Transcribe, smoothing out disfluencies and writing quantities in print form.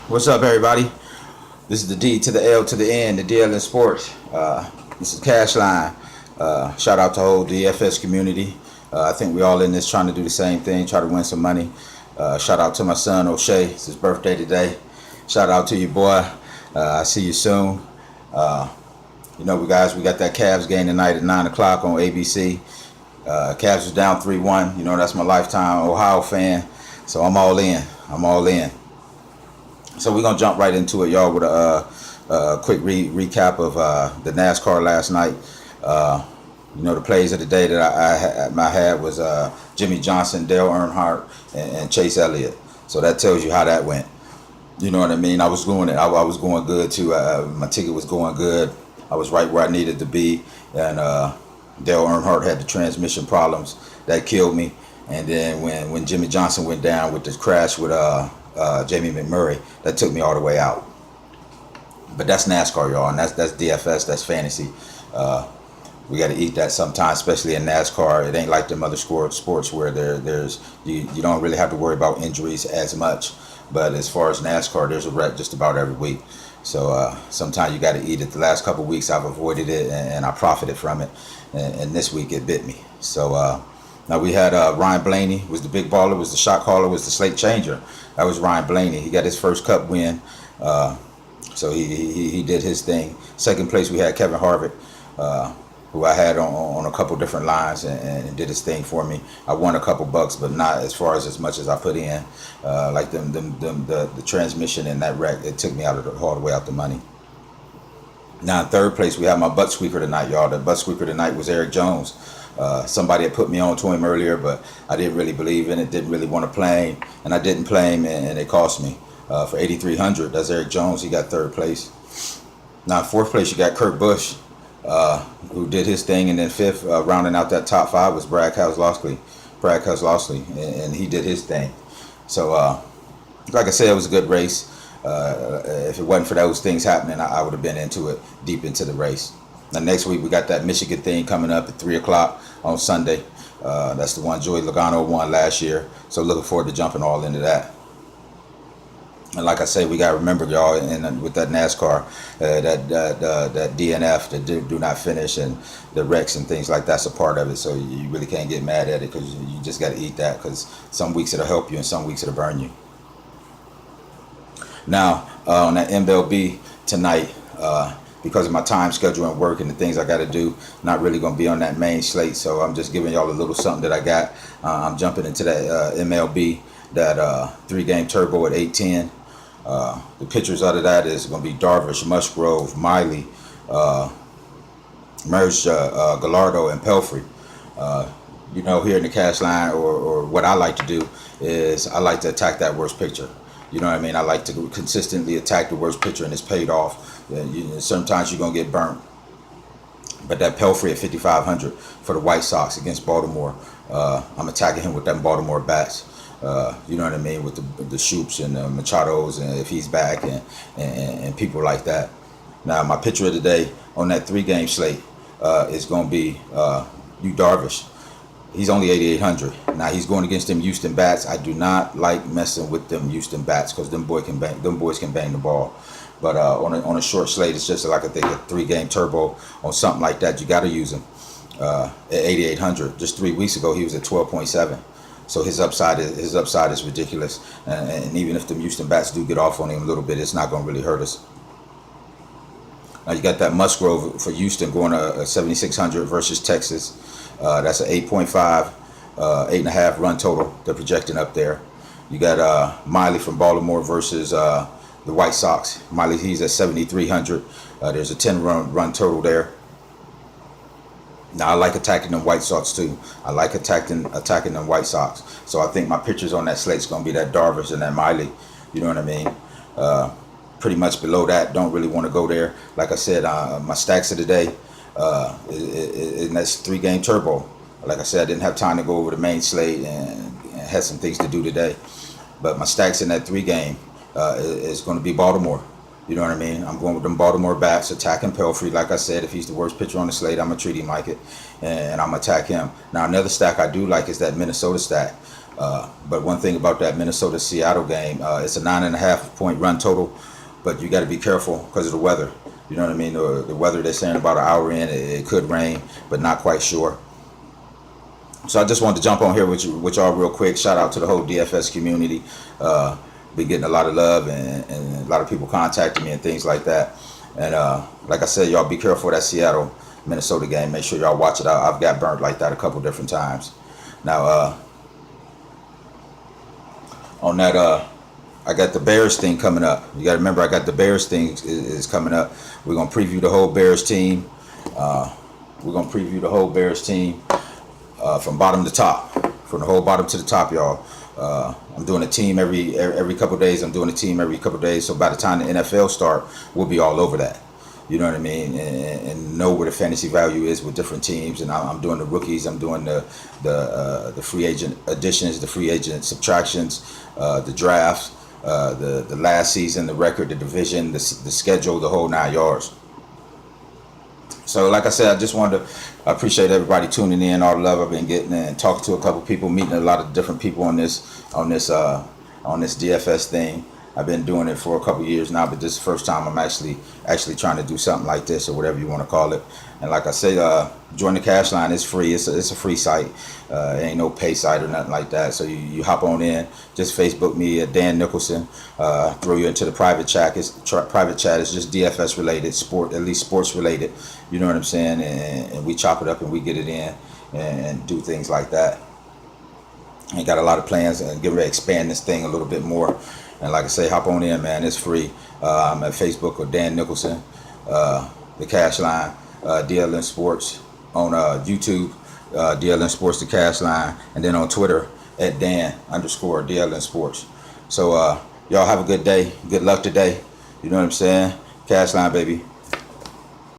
What's up, everybody? This is the D to the L to the N, the DL in sports. This is Cashline. Shout out to the whole DFS community. I think we all in this trying to do the same thing, try to win some money. Shout out to my son O'Shea. It's his birthday today. Shout out to you, boy. I see you soon. We got that Cavs game tonight at 9 o'clock on ABC. Cavs was down 3-1. That's my lifetime Ohio fan. So I'm all in. So we're going to jump right into it, y'all, with a quick recap of the NASCAR last night. The plays of the day that I had was Jimmy Johnson, Dale Earnhardt, and Chase Elliott. So that tells you how that went. You know what I mean? I was going good, too. My ticket was going good. I was right where I needed to be. And Dale Earnhardt had the transmission problems. That killed me. And then when Jimmy Johnson went down with this crash with Jamie McMurray, that took me all the way out. But that's NASCAR, y'all, and that's DFS, that's fantasy. We got to eat that sometimes, especially in NASCAR. It ain't like them other sports where there's you don't really have to worry about injuries as much. But as far as NASCAR, there's a wreck just about every week. So sometimes you got to eat it. The last couple of weeks I've avoided it and I profited from it, and this week it bit me. So now we had Ryan Blaney was the big baller, was the shot caller, was the slate changer. That was Ryan Blaney. He got his first Cup win, so he did his thing. Second place we had Kevin Harvick, who I had on a couple different lines and did his thing for me. I won a couple bucks, but not as far as much as I put in. Like the transmission and that wreck, it took me all the way out the money. Now in third place we have my butt squeaker tonight, y'all. The butt squeaker tonight was Eric Jones. Somebody had put me on to him earlier, but I didn't really believe in it, didn't really want to play him, and I didn't play him, and it cost me. For 8,300, that's Eric Jones. He got third place. Now in fourth place you got Kurt Busch, who did his thing, and then fifth, rounding out that top five, was Brad Keselowski, and he did his thing. So like I said, it was a good race. If it wasn't for those things happening, I would have been into it, deep into the race. Now next week we got that Michigan thing coming up at 3 o'clock on Sunday. That's the one Joey Logano won last year. So looking forward to jumping all into that. And like I say, we got to remember, y'all, with that NASCAR, that DNF, the do not finish, and the wrecks and things like that's a part of it. So you really can't get mad at it, because you just got to eat that, because some weeks it'll help you and some weeks it'll burn you. Now, on that MLB tonight, because of my time schedule and work and the things I got to do, not really going to be on that main slate. So I'm just giving y'all a little something that I got. I'm jumping into that MLB, that 3-game turbo at 810. The pitchers out of that is going to be Darvish, Musgrove, Miley, Merge, Gallardo, and Pelfrey. Here in the cash line, or what I like to do is I like to attack that worst pitcher. You know what I mean? I like to consistently attack the worst pitcher, and it's paid off. Sometimes you're going to get burnt. But that Pelfrey at 5,500 for the White Sox against Baltimore, I'm attacking him with them Baltimore bats. You know what I mean? With the Shoops and the Machados, and if he's back, and people like that. Now, my pitcher of the day on that 3-game slate is going to be Yu Darvish. He's only 8,800. Now he's going against them Houston bats. I do not like messing with them Houston bats, because them boys can bang the ball. But on a short slate, it's just like I think a 3-game turbo on something like that. You got to use him at 8,800. Just 3 weeks ago, he was at 12.7. So his upside is ridiculous. And even if the Houston bats do get off on him a little bit, it's not going to really hurt us. Now you got that Musgrove for Houston going to 7,600 versus Texas. That's an 8.5, 8.5 run total they're projecting up there. You got Miley from Baltimore versus the White Sox. Miley, he's at 7,300. There's a 10 run total there. Now I like attacking them White Sox too. I like attacking them White Sox. So I think my pitchers on that slate's gonna be that Darvish and that Miley. You know what I mean? Pretty much below that, don't really want to go there. Like I said, my stacks of the day, and that's 3-game turbo. Like I said, I didn't have time to go over the main slate and had some things to do today. But my stacks in that 3-game is going to be Baltimore. You know what I mean? I'm going with them Baltimore bats, attacking Pelfrey. Like I said, if he's the worst pitcher on the slate, I'm going to treat him like it, and I'm going to attack him. Now, another stack I do like is that Minnesota stack. But one thing about that Minnesota-Seattle game, it's a 9.5 point run total, but you got to be careful because of the weather. You know what I mean? The weather, they're saying about an hour in, it could rain, but not quite sure. So I just wanted to jump on here with y'all real quick. Shout out to the whole DFS community. Been getting a lot of love and a lot of people contacting me and things like that. And like I said, y'all be careful of that Seattle Minnesota game. Make sure y'all watch it out. I've got burnt like that a couple different times. Now on that I got the Bears thing coming up. You got to remember, I got the Bears thing is coming up. We're gonna preview the whole Bears team. From bottom to top, from the whole bottom to the top, y'all. I'm doing a team every couple of days. So by the time the NFL start, we'll be all over that. You know what I mean? And know where the fantasy value is with different teams. And I'm doing the rookies. I'm doing the free agent additions, the free agent subtractions, the drafts, the last season, the record, the division, the schedule, the whole 9 yards. So like I said, I just wanted to appreciate everybody tuning in, all the love I've been getting, and talking to a couple people, meeting a lot of different people on this DFS thing. I've been doing it for a couple years now, but this is the first time I'm actually trying to do something like this, or whatever you want to call it. And like I say, join the Cashline. It's free. It's a free site. It ain't no pay site or nothing like that. So you hop on in. Just Facebook me at Dan Nicholson. Throw you into the private chat. Private chat is just DFS related, at least sports related. You know what I'm saying? And we chop it up and we get it in and do things like that. And got a lot of plans and get ready to expand this thing a little bit more. And like I say, hop on in, man. It's free. I'm at Facebook or Dan Nicholson, the Cashline, DLN Sports on YouTube, DLN Sports, the Cashline, and then on Twitter at Dan_DLN Sports. So y'all have a good day. Good luck today. You know what I'm saying? Cashline, baby.